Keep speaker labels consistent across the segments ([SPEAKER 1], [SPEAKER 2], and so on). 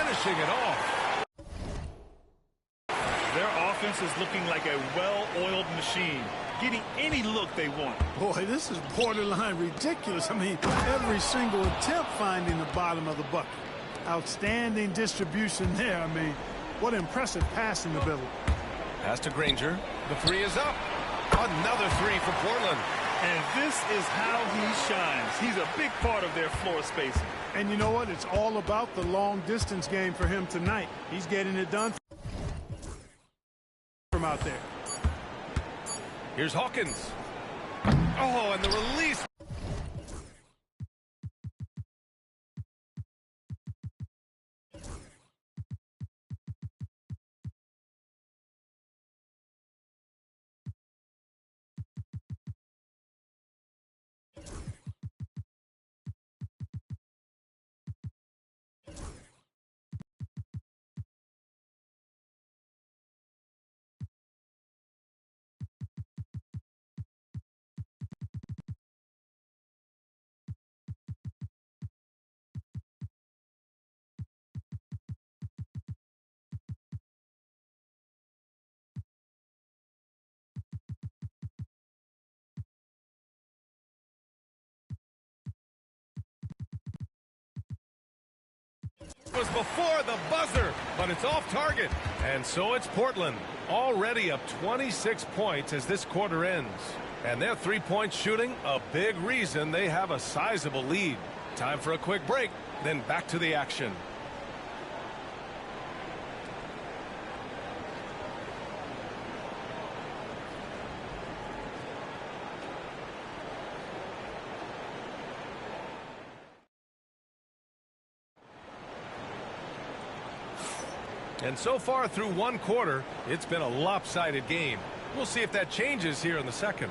[SPEAKER 1] finishing it off.
[SPEAKER 2] Their offense is looking like a well-oiled machine, getting any look they want.
[SPEAKER 3] Boy, this is borderline ridiculous. I mean, every single attempt finding the bottom of the bucket. Outstanding distribution there. I mean, what impressive passing ability.
[SPEAKER 1] Pass to Granger. The three is up. Another three for Portland.
[SPEAKER 2] And this is how he shines. He's a big part of their floor spacing.
[SPEAKER 3] And you know what? It's all about the long-distance game for him tonight. He's getting it done from out there.
[SPEAKER 1] Here's Hawkins. Oh, and the release. Was before the buzzer, but it's off target. And so it's Portland, already up 26 points as this quarter ends. And their three-point shooting, a big reason they have a sizable lead. Time for a quick break, then back to the action. And so far through one quarter, it's been a lopsided game. We'll see if that changes here in the second.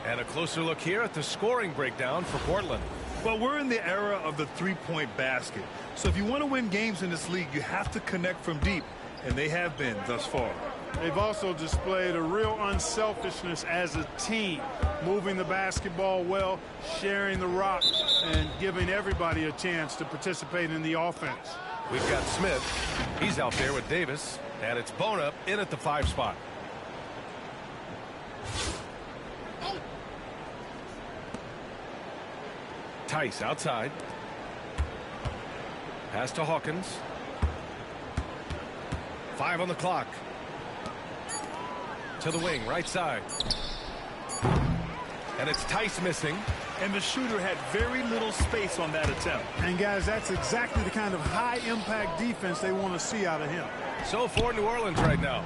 [SPEAKER 1] And a closer look here at the scoring breakdown for Portland.
[SPEAKER 2] Well, we're in the era of the three-point basket. So if you want to win games in this league, you have to connect from deep. And they have been thus far.
[SPEAKER 3] They've also displayed a real unselfishness as a team, moving the basketball well, sharing the rock, and giving everybody a chance to participate in the offense.
[SPEAKER 1] We've got Smith. He's out there with Davis. And it's Bona in at the 5 spot. Tice outside. Pass to Hawkins. 5 on the clock. To the wing, right side. And it's Tice missing.
[SPEAKER 2] And the shooter had very little space on that attempt.
[SPEAKER 3] And, guys, that's exactly the kind of high-impact defense they want to see out of him.
[SPEAKER 1] So for New Orleans right now,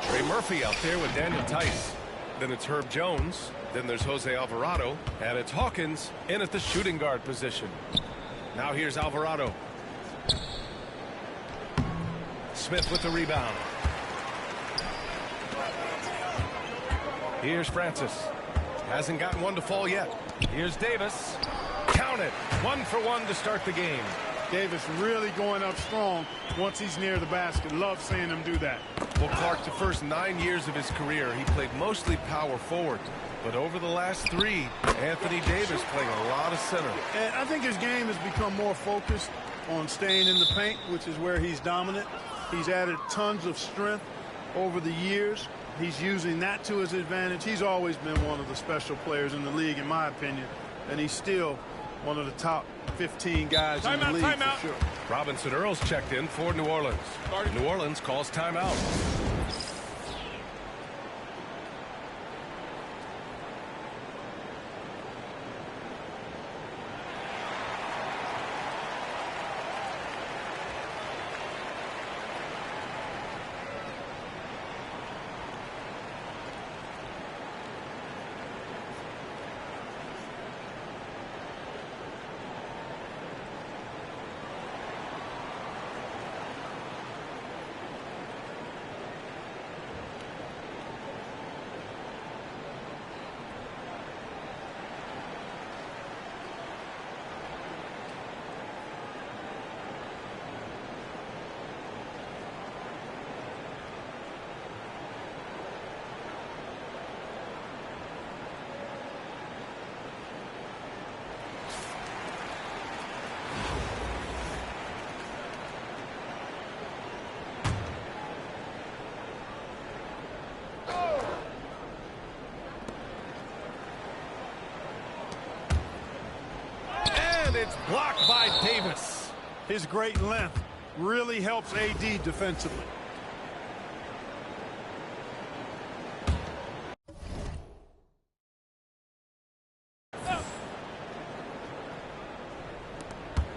[SPEAKER 1] Trey Murphy out there with Daniel Tice. Then it's Herb Jones. Then there's Jose Alvarado. And it's Hawkins in at the shooting guard position. Now here's Alvarado. Smith with the rebound. Here's Francis. Hasn't gotten one to fall yet. Here's Davis. Count it. 1 for 1 to start the game.
[SPEAKER 3] Davis really going up strong once he's near the basket. Love seeing him do that.
[SPEAKER 1] Well, Clark, the first 9 years of his career, he played mostly power forward. But over the last 3, Anthony Davis playing a lot of center.
[SPEAKER 3] And I think his game has become more focused on staying in the paint, which is where he's dominant. He's added tons of strength over the years. He's using that to his advantage. He's always been one of the special players in the league, in my opinion. And he's still one of the top 15 guys in the league for sure.
[SPEAKER 1] Robinson Earls checked in for New Orleans. New Orleans calls timeout. it's blocked by Davis.
[SPEAKER 3] His great length really helps AD defensively.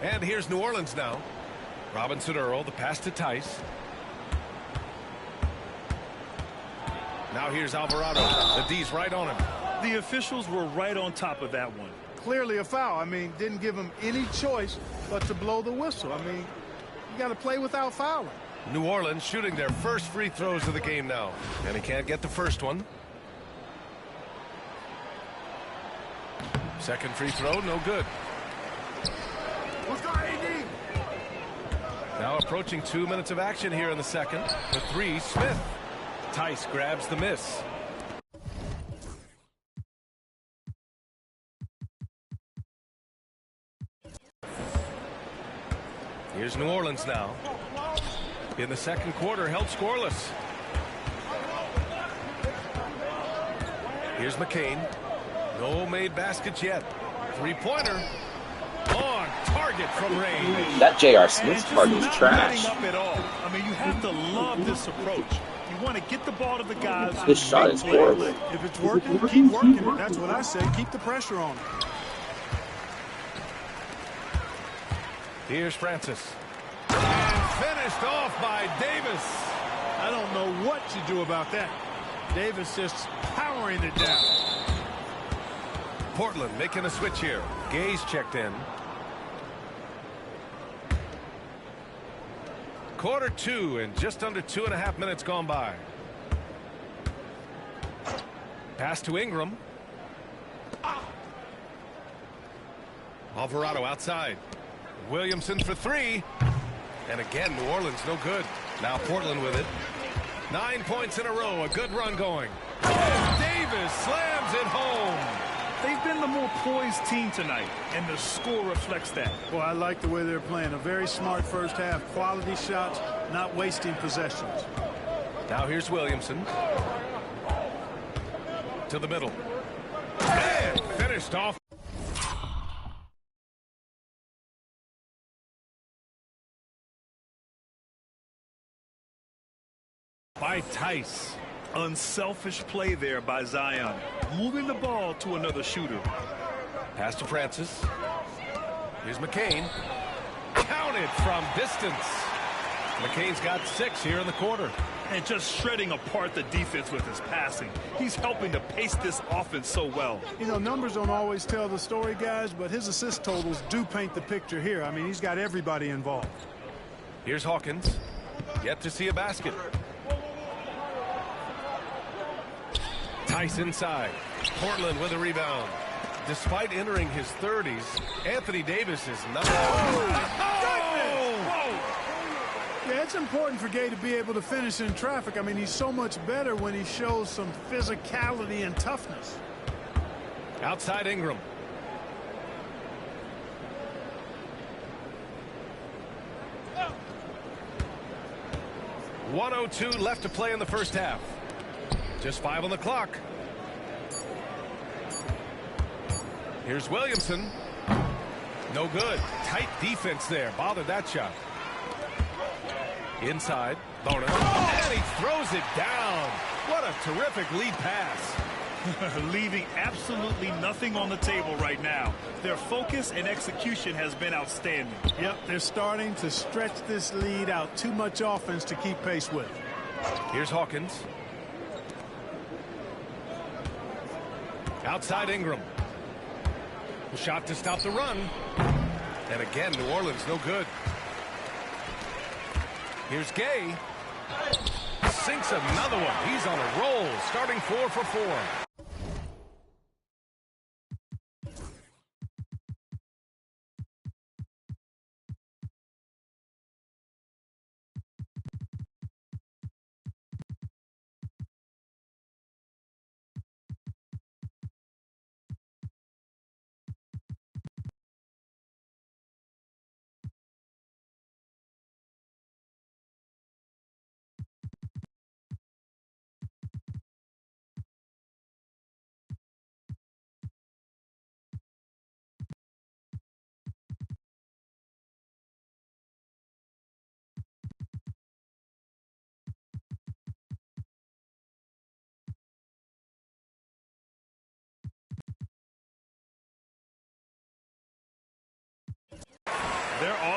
[SPEAKER 1] And here's New Orleans now. Robinson Earl, the pass to Tice. Now here's Alvarado. The D's right on him.
[SPEAKER 2] The officials were right on top of that one.
[SPEAKER 3] Clearly a foul. I mean, didn't give him any choice but to blow the whistle. I mean, you got to play without fouling.
[SPEAKER 1] New Orleans shooting their first free throws of the game now. And he can't get the first one. Second free throw, no good. Now approaching 2 minutes of action here in the second. The three, Smith. Tice grabs the miss. Here's New Orleans now. In the second quarter, held scoreless. Here's McCain. No made baskets yet. Three-pointer. On target from range.
[SPEAKER 4] That J.R. Smith part is trash.
[SPEAKER 2] Up at all. I mean, you have to love this approach. You want to get the ball to the guys.
[SPEAKER 4] This shot is horrible.
[SPEAKER 3] If it's working, keep working it. That's what I say. Keep the pressure on him.
[SPEAKER 1] Here's Francis. And finished off by Davis.
[SPEAKER 3] I don't know what you do about that. Davis just powering it down.
[SPEAKER 1] Portland making a switch here. Gay's checked in. Quarter two and just under 2.5 minutes gone by. Pass to Ingram. Alvarado outside. Williamson for three. And again, New Orleans no good. Now Portland with it. 9 points in a row. A good run going. Oh, Davis slams it home.
[SPEAKER 2] They've been the more poised team tonight, and the score reflects that.
[SPEAKER 3] Well, I like the way they're playing. A very smart first half. Quality shots, not wasting possessions.
[SPEAKER 1] Now here's Williamson. To the middle. And finished off. By Tice.
[SPEAKER 2] Unselfish play there by Zion. Moving the ball to another shooter.
[SPEAKER 1] Pass to Francis. Here's McCain. Counted from distance. McCain's got 6 here in the quarter.
[SPEAKER 2] And just shredding apart the defense with his passing. He's helping to pace this offense so well.
[SPEAKER 3] You know, numbers don't always tell the story, guys, but his assist totals do paint the picture here. I mean, he's got everybody involved.
[SPEAKER 1] Here's Hawkins. Yet to see a basket. Tice inside. Portland with a rebound. Despite entering his 30s, Anthony Davis is not.
[SPEAKER 3] Yeah, it's important for Gay to be able to finish in traffic. I mean, he's so much better when he shows some physicality and toughness.
[SPEAKER 1] Outside Ingram. Oh. 1:02 left to play in the first half. Just 5 on the clock. Here's Williamson. No good. Tight defense there. Bothered that shot. Inside. Bonus. And he throws it down. What a terrific lead pass.
[SPEAKER 2] Leaving absolutely nothing on the table right now. Their focus and execution has been outstanding.
[SPEAKER 3] Yep, they're starting to stretch this lead out. Too much offense to keep pace with.
[SPEAKER 1] Here's Hawkins. Outside Ingram. Shot to stop the run. And again, New Orleans no good. Here's Gay. Sinks another one. He's on a roll, starting 4 for 4.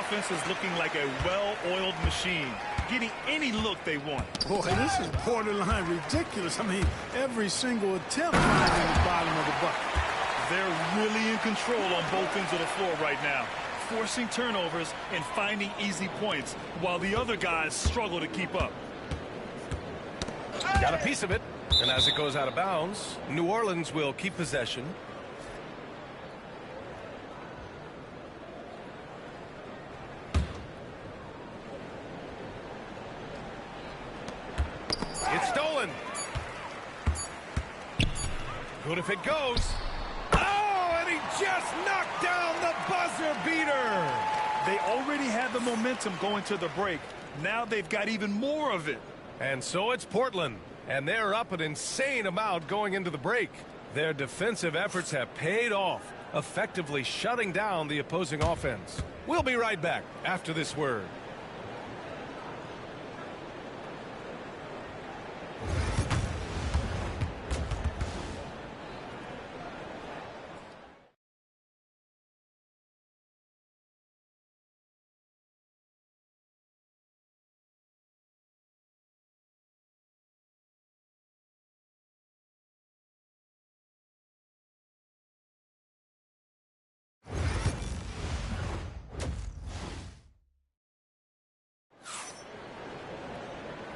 [SPEAKER 2] offense is looking like a well-oiled machine, getting any look they want.
[SPEAKER 3] Boy, this is borderline ridiculous. I mean, every single attempt finding the bottom of the bucket.
[SPEAKER 2] They're really in control on both ends of the floor right now, forcing turnovers and finding easy points while the other guys struggle to keep up.
[SPEAKER 1] Got a piece of it, and as it goes out of bounds, New Orleans will keep possession. It's stolen. Good if it goes. Oh, and he just knocked down the buzzer beater.
[SPEAKER 2] They already had the momentum going to the break. Now they've got even more of it.
[SPEAKER 1] And so it's Portland, and they're up an insane amount going into the break. Their defensive efforts have paid off, effectively shutting down the opposing offense. We'll be right back after this word.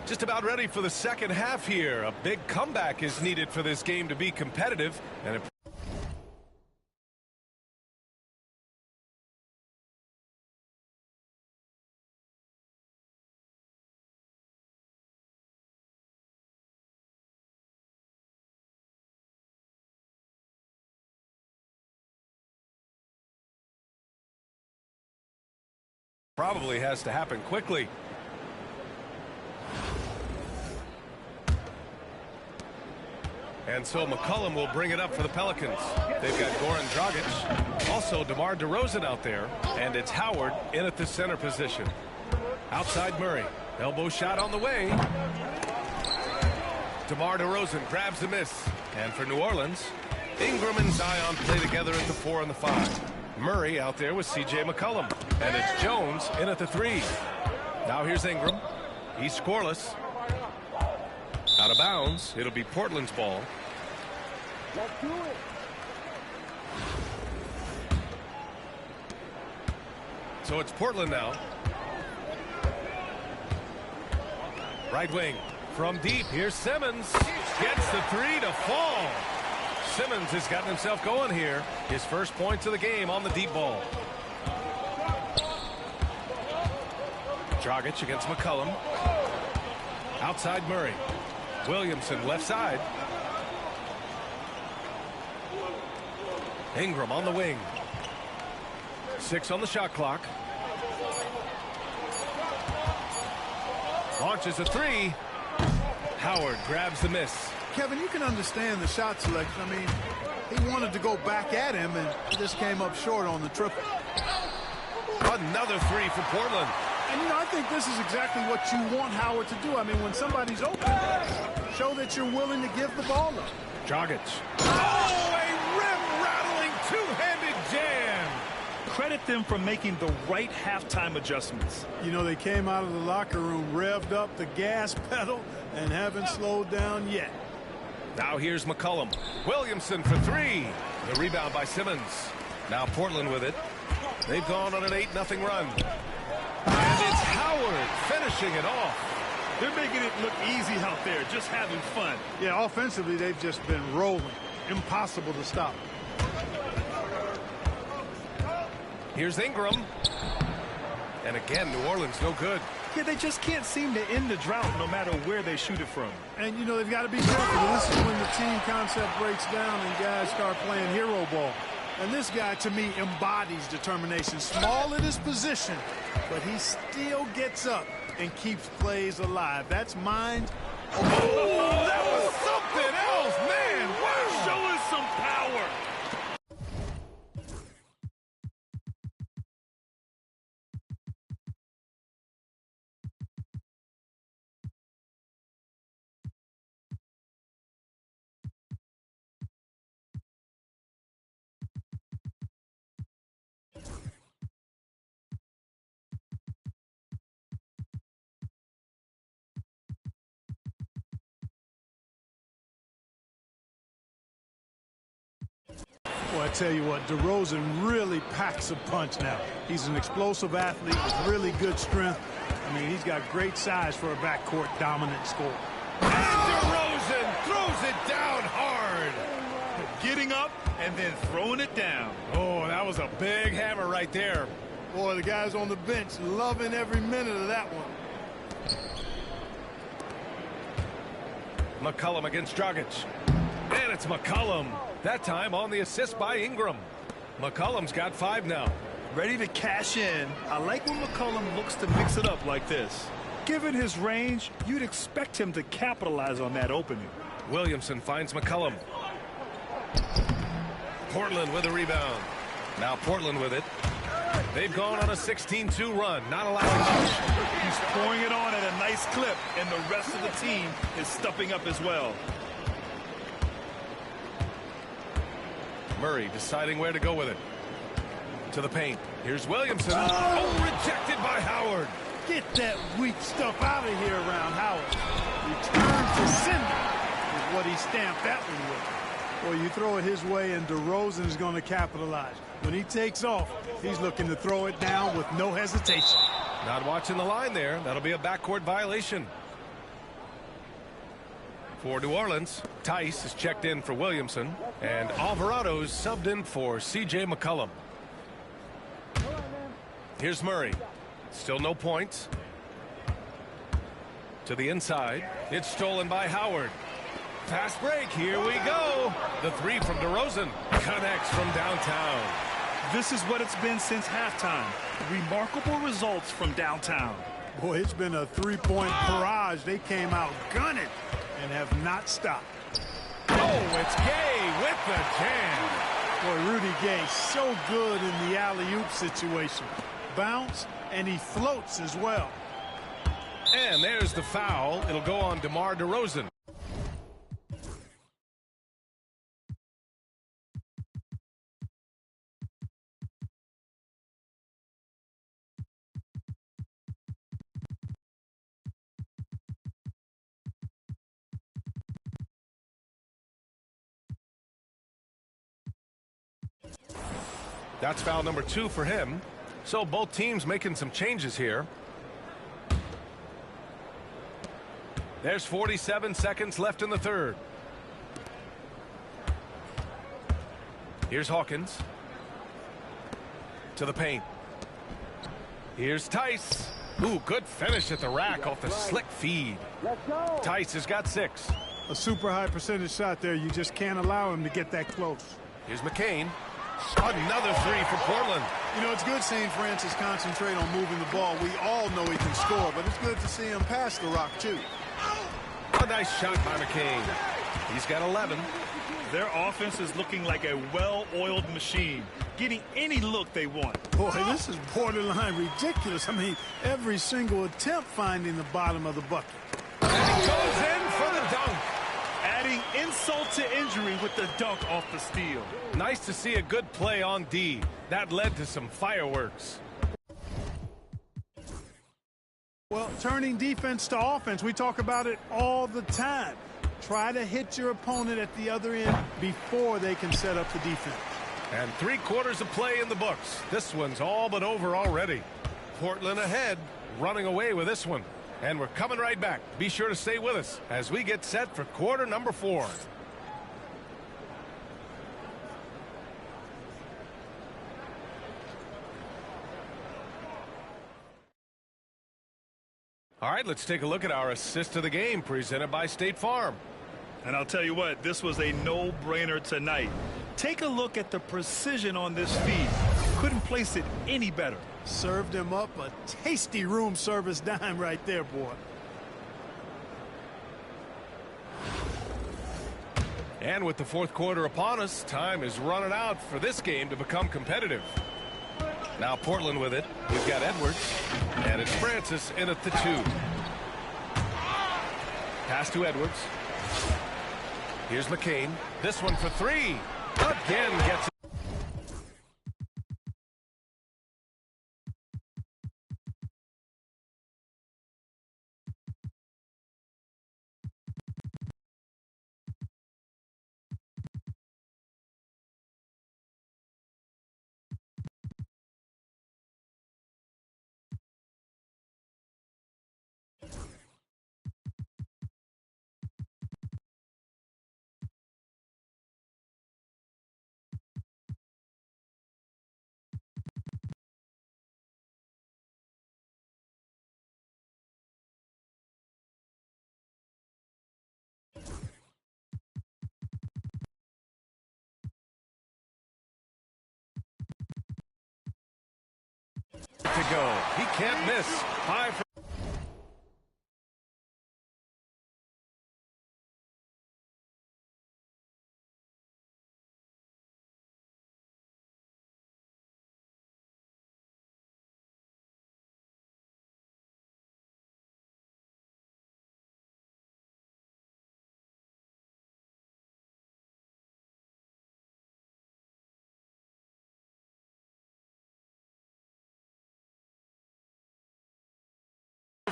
[SPEAKER 1] Just about ready for the second half here. A big comeback is needed for this game to be competitive, and it probably has to happen quickly. And so McCollum will bring it up for the Pelicans. They've got Goran Dragic, also DeMar DeRozan out there, and it's Howard in at the center position. Outside Murray, elbow shot on the way. DeMar DeRozan grabs the miss. And for New Orleans, Ingram and Zion play together at the 4 and the 5. Murray out there with C.J. McCollum. And it's Jones in at the 3. Now here's Ingram. He's scoreless. Out of bounds. It'll be Portland's ball.
[SPEAKER 5] Let's do it.
[SPEAKER 1] So it's Portland now. Right wing from deep. Here's Simmons. Gets the 3 to fall. Simmons has gotten himself going here. His first points of the game on the deep ball. Dragic against McCollum. Outside Murray. Williamson left side. Ingram on the wing. 6 on the shot clock. Launches a 3. Howard grabs the miss.
[SPEAKER 3] Kevin, you can understand the shot selection. I mean, he wanted to go back at him and just came up short on the triple.
[SPEAKER 1] Another 3 for Portland.
[SPEAKER 3] And, you know, I think this is exactly what you want Howard to do. I mean, when somebody's open, show that you're willing to give the ball up.
[SPEAKER 1] Dragic. Oh, a rim-rattling two-handed jam.
[SPEAKER 2] Credit them for making the right halftime adjustments.
[SPEAKER 3] You know, they came out of the locker room, revved up the gas pedal, and haven't slowed down yet.
[SPEAKER 1] Now here's McCollum. Williamson for 3. The rebound by Simmons. Now Portland with it. They've gone on an 8-0 run. And it's Howard finishing it off.
[SPEAKER 2] They're making it look easy out there, just having fun.
[SPEAKER 3] Yeah, offensively, they've just been rolling. Impossible to stop.
[SPEAKER 1] Here's Ingram. And again, New Orleans no good.
[SPEAKER 2] Yeah, they just can't seem to end the drought no matter where they shoot it from.
[SPEAKER 3] And, you know, they've got to be careful. This is when the team concept breaks down and guys start playing hero ball. And this guy, to me, embodies determination. Small in his position, but he still gets up and keeps plays alive. That's mind.
[SPEAKER 1] Oh, that was something else, man. Wow.
[SPEAKER 2] Show us some power.
[SPEAKER 3] Well, I tell you what, DeRozan really packs a punch now. He's an explosive athlete with really good strength. I mean, he's got great size for a backcourt dominant scorer.
[SPEAKER 1] And DeRozan throws it down hard.
[SPEAKER 2] Getting up and then throwing it down.
[SPEAKER 1] Oh, that was a big hammer right there.
[SPEAKER 3] Boy, the guys on the bench loving every minute of that one.
[SPEAKER 1] McCollum against Dragic. And it's McCollum. That time on the assist by Ingram. McCollum's got 5 now.
[SPEAKER 2] Ready to cash in. I like when McCollum looks to mix it up like this. Given his range, you'd expect him to capitalize on that opening.
[SPEAKER 1] Williamson finds McCollum. Portland with a rebound. Now Portland with it. They've gone on a 16-2 run, not allowing much.
[SPEAKER 2] He's pouring it on at a nice clip, and the rest of the team is stepping up as well.
[SPEAKER 1] Murray deciding where to go with it. To the paint. Here's Williamson. Oh, rejected by Howard.
[SPEAKER 3] Get that weak stuff out of here around Howard. Return to sender is what he stamped that one with. Well, you throw it his way, and DeRozan is going to capitalize. When he takes off, he's looking to throw it down with no hesitation.
[SPEAKER 1] Not watching the line there. That'll be a backcourt violation. For New Orleans, Tice is checked in for Williamson, and Alvarado's subbed in for C.J. McCollum. Here's Murray. Still no points. To the inside. It's stolen by Howard. Fast break. Here we go. The 3 from DeRozan connects from downtown.
[SPEAKER 2] This is what it's been since halftime. Remarkable results from downtown.
[SPEAKER 3] Boy, it's been a three-point barrage. They came out gunning and have not stopped.
[SPEAKER 1] Oh, it's Gay with the jam.
[SPEAKER 3] Boy, Rudy Gay so good in the alley-oop situation. Bounce, and he floats as well.
[SPEAKER 1] And there's the foul. It'll go on DeMar DeRozan. That's foul number 2 for him. So both teams making some changes here. There's 47 seconds left in the third. Here's Hawkins. To the paint. Here's Tice. Ooh, good finish at the rack off the slick feed. Tice has got 6.
[SPEAKER 3] A super high percentage shot there. You just can't allow him to get that close.
[SPEAKER 1] Here's McCain. Another 3 for Portland.
[SPEAKER 3] You know, it's good seeing Francis concentrate on moving the ball. We all know he can score, but it's good to see him pass the rock, too.
[SPEAKER 1] A nice shot by McCain. He's got 11.
[SPEAKER 2] Their offense is looking like a well-oiled machine, getting any look they want.
[SPEAKER 3] Boy, this is borderline ridiculous. I mean, every single attempt finding the bottom of the bucket.
[SPEAKER 1] And he goes in for the dunk.
[SPEAKER 2] Adding insult to injury with the dunk off the steal.
[SPEAKER 1] Nice to see a good play on D. That led to some fireworks.
[SPEAKER 3] Well, turning defense to offense, we talk about it all the time. Try to hit your opponent at the other end before they can set up the defense.
[SPEAKER 1] And 3/4 of play in the books. This one's all but over already. Portland ahead, running away with this one. And we're coming right back. Be sure to stay with us as we get set for quarter number 4. All right, let's take a look at our assist of the game presented by State Farm.
[SPEAKER 2] And I'll tell you what, this was a no-brainer tonight. Take a look at the precision on this feed. Couldn't place it any better.
[SPEAKER 3] Served him up a tasty room service dime right there, boy.
[SPEAKER 1] And with the 4th quarter upon us, time is running out for this game to become competitive. Now Portland with it. We've got Edwards. And it's Francis in at the 2. Pass to Edwards. Here's McCain. This one for 3. Again gets it. to go. He can't miss. 5 for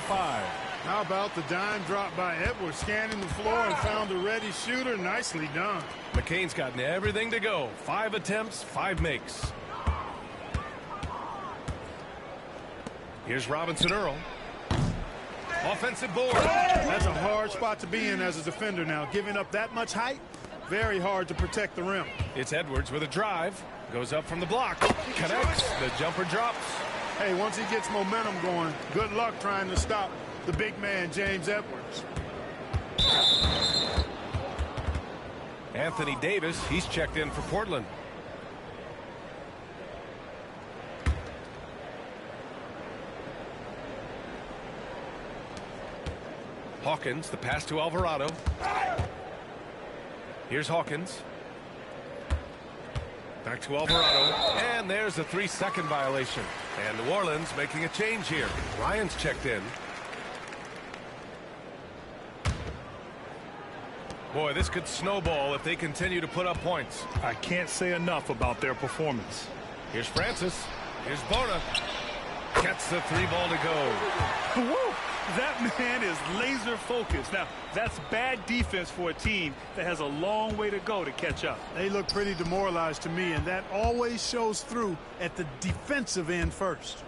[SPEAKER 1] five.
[SPEAKER 3] How about the dime drop by Edwards, scanning the floor and found a ready shooter? Nicely done.
[SPEAKER 1] McCain's gotten everything to go. 5 attempts, 5 makes. Here's Robinson Earl. Offensive board.
[SPEAKER 3] That's a hard spot to be in as a defender now. Giving up that much height, very hard to protect the rim.
[SPEAKER 1] It's Edwards with a drive. Goes up from the block. Connects. The jumper drops.
[SPEAKER 3] Hey, once he gets momentum going, good luck trying to stop the big man, James Edwards.
[SPEAKER 1] Anthony Davis, he's checked in for Portland. Hawkins, the pass to Alvarado. Here's Hawkins. Back to Alvarado. And there's a 3-second violation. And New Orleans making a change here. Ryan's checked in. Boy, this could snowball if they continue to put up points.
[SPEAKER 2] I can't say enough about their performance.
[SPEAKER 1] Here's Francis. Here's Bona. Gets the 3-ball to go.
[SPEAKER 2] Woo! That man is laser focused. Now, that's bad defense for a team that has a long way to go to catch up.
[SPEAKER 3] They look pretty demoralized to me, and that always shows through at the defensive end first.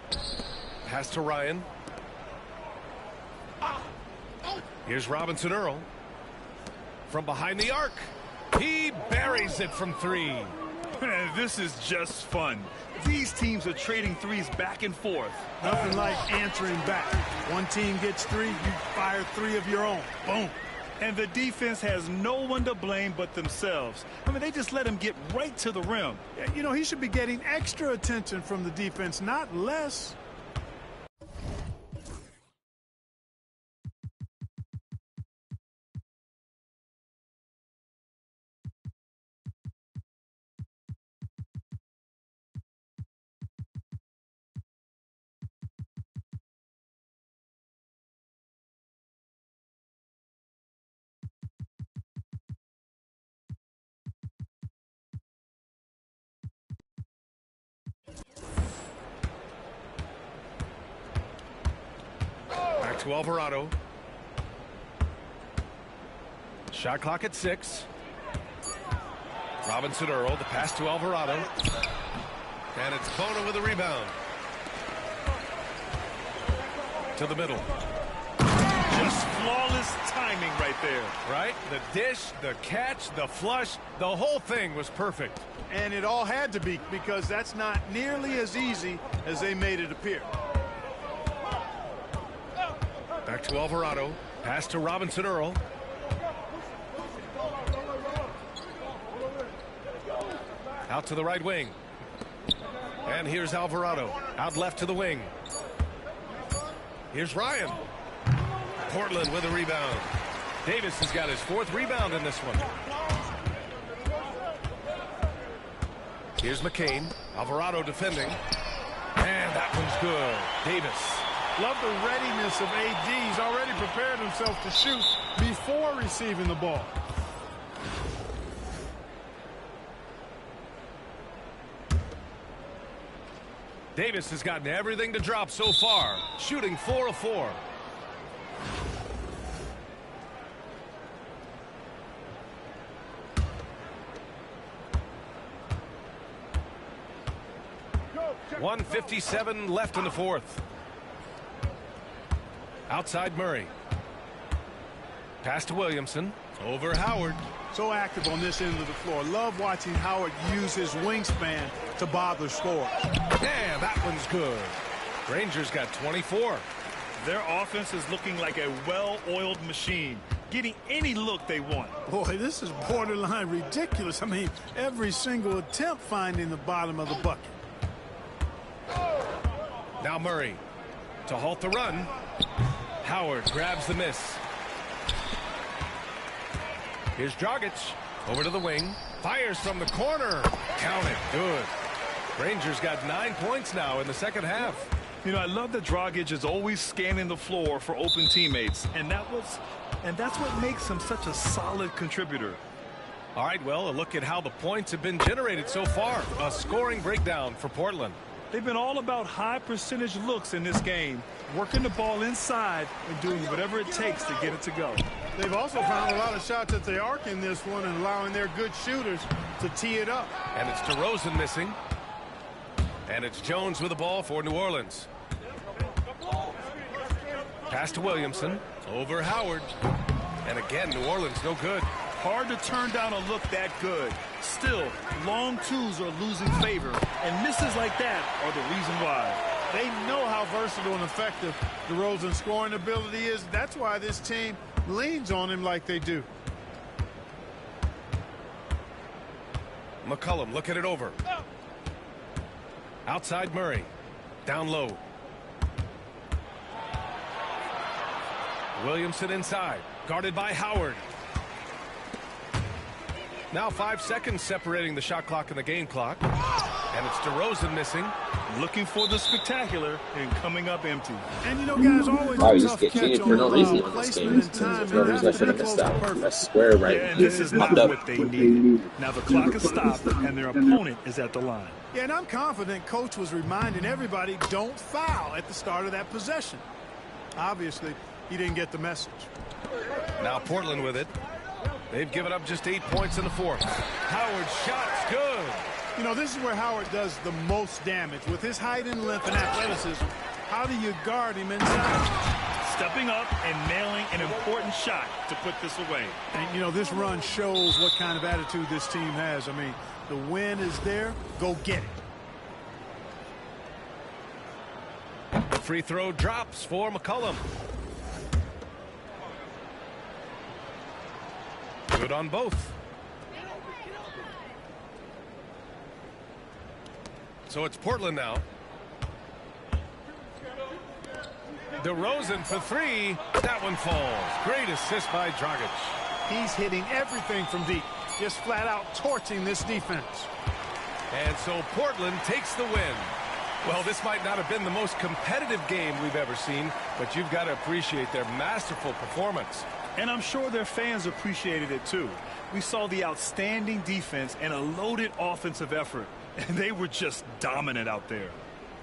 [SPEAKER 1] Pass to Ryan. Here's Robinson Earl. From behind the arc. He buries it from 3.
[SPEAKER 2] Man, this is just fun. These teams are trading threes back and forth.
[SPEAKER 3] Nothing like answering back. One team gets 3, you fire 3 of your own. Boom.
[SPEAKER 2] And the defense has no one to blame but themselves. I mean, they just let him get right to the rim.
[SPEAKER 3] Yeah, you know, he should be getting extra attention from the defense, not less.
[SPEAKER 1] To Alvarado. Shot clock at 6. Robinson Earl, the pass to Alvarado. And it's Bona with a rebound. To the middle.
[SPEAKER 2] Just flawless timing right there.
[SPEAKER 1] Right? The dish, the catch, the flush, the whole thing was perfect.
[SPEAKER 3] And it all had to be, because that's not nearly as easy as they made it appear.
[SPEAKER 1] Back to Alvarado. Pass to Robinson Earl. Out to the right wing. And here's Alvarado. Out left to the wing. Here's Ryan. Portland with a rebound. Davis has got his 4th rebound in this one. Here's McCain. Alvarado defending. And that one's good. Davis.
[SPEAKER 3] Love the readiness of AD. He's already prepared himself to shoot before receiving the ball.
[SPEAKER 1] Davis has gotten everything to drop so far, shooting 4 of 4. .157 left in the 4th. Outside Murray. Pass to Williamson. Over Howard.
[SPEAKER 3] So active on this end of the floor. Love watching Howard use his wingspan to bother scorers.
[SPEAKER 1] Yeah, that one's good. Rangers got 24.
[SPEAKER 2] Their offense is looking like a well-oiled machine, getting any look they want.
[SPEAKER 3] Boy, this is borderline ridiculous. I mean, every single attempt finding the bottom of the bucket.
[SPEAKER 1] Now Murray to halt the run. Howard grabs the miss. Here's Dragic over to the wing. Fires from the corner. Count it. Good. Rangers got 9 points now in the second half.
[SPEAKER 2] You know, I love that Dragic is always scanning the floor for open teammates, and that's what makes him such a solid contributor.
[SPEAKER 1] All right, well, a look at how the points have been generated so far. A scoring breakdown for Portland.
[SPEAKER 2] They've been all about high percentage looks in this game, working the ball inside and doing whatever it takes to get it to go.
[SPEAKER 3] They've also found a lot of shots at the arc in this one and allowing their good shooters to tee it up.
[SPEAKER 1] And it's DeRozan missing. And it's Jones with the ball for New Orleans. Pass to Williamson. Over Howard. And again, New Orleans no good.
[SPEAKER 2] Hard to turn down a look that good. Still, long twos are losing favor, and misses like that are the reason why.
[SPEAKER 3] They know how versatile and effective DeRozan's scoring ability is. That's why this team leans on him like they do.
[SPEAKER 1] McCollum looking it over. Outside Murray. Down low. Williamson inside. Guarded by Howard. Now 5 seconds separating the shot clock and the game clock. And it's DeRozan missing.
[SPEAKER 2] Looking for the spectacular and coming up empty.
[SPEAKER 3] And you know, guys, always
[SPEAKER 4] Wow,
[SPEAKER 3] a
[SPEAKER 4] you
[SPEAKER 3] tough
[SPEAKER 4] just get
[SPEAKER 3] catch
[SPEAKER 4] cheated
[SPEAKER 3] on
[SPEAKER 4] for no reason
[SPEAKER 3] the
[SPEAKER 4] in this
[SPEAKER 3] placement
[SPEAKER 4] game.
[SPEAKER 3] and time.
[SPEAKER 4] There's no reason I should have missed out. That's square right.
[SPEAKER 2] Yeah, and this is not what they need. Now the clock is stopped and their opponent is at the line.
[SPEAKER 3] Yeah, and I'm confident Coach was reminding everybody don't foul at the start of that possession. Obviously, he didn't get the message.
[SPEAKER 1] Now Portland with it. They've given up just 8 points in the fourth. Howard's shot's good.
[SPEAKER 3] You know, this is where Howard does the most damage. With his height and length and athleticism, how do you guard him inside?
[SPEAKER 2] Stepping up and nailing an important shot to put this away.
[SPEAKER 3] And, you know, this run shows what kind of attitude this team has. I mean, the win is there. Go get it.
[SPEAKER 1] The free throw drops for McCollum. Good on both. So it's Portland now. DeRozan for three. That one falls. Great assist by Dragic.
[SPEAKER 3] He's hitting everything from deep. Just flat out torching this defense.
[SPEAKER 1] And so Portland takes the win. Well, this might not have been the most competitive game we've ever seen, but you've got to appreciate their masterful performance.
[SPEAKER 2] And I'm sure their fans appreciated it too. We saw the outstanding defense and a loaded offensive effort. And they were just dominant out there.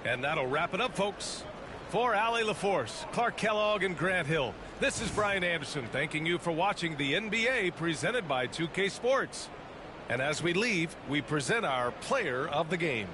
[SPEAKER 1] And that'll wrap it up, folks. For Allie LaForce, Clark Kellogg, and Grant Hill, this is Brian Anderson thanking you for watching the NBA presented by 2K Sports. And as we leave, we present our player of the game.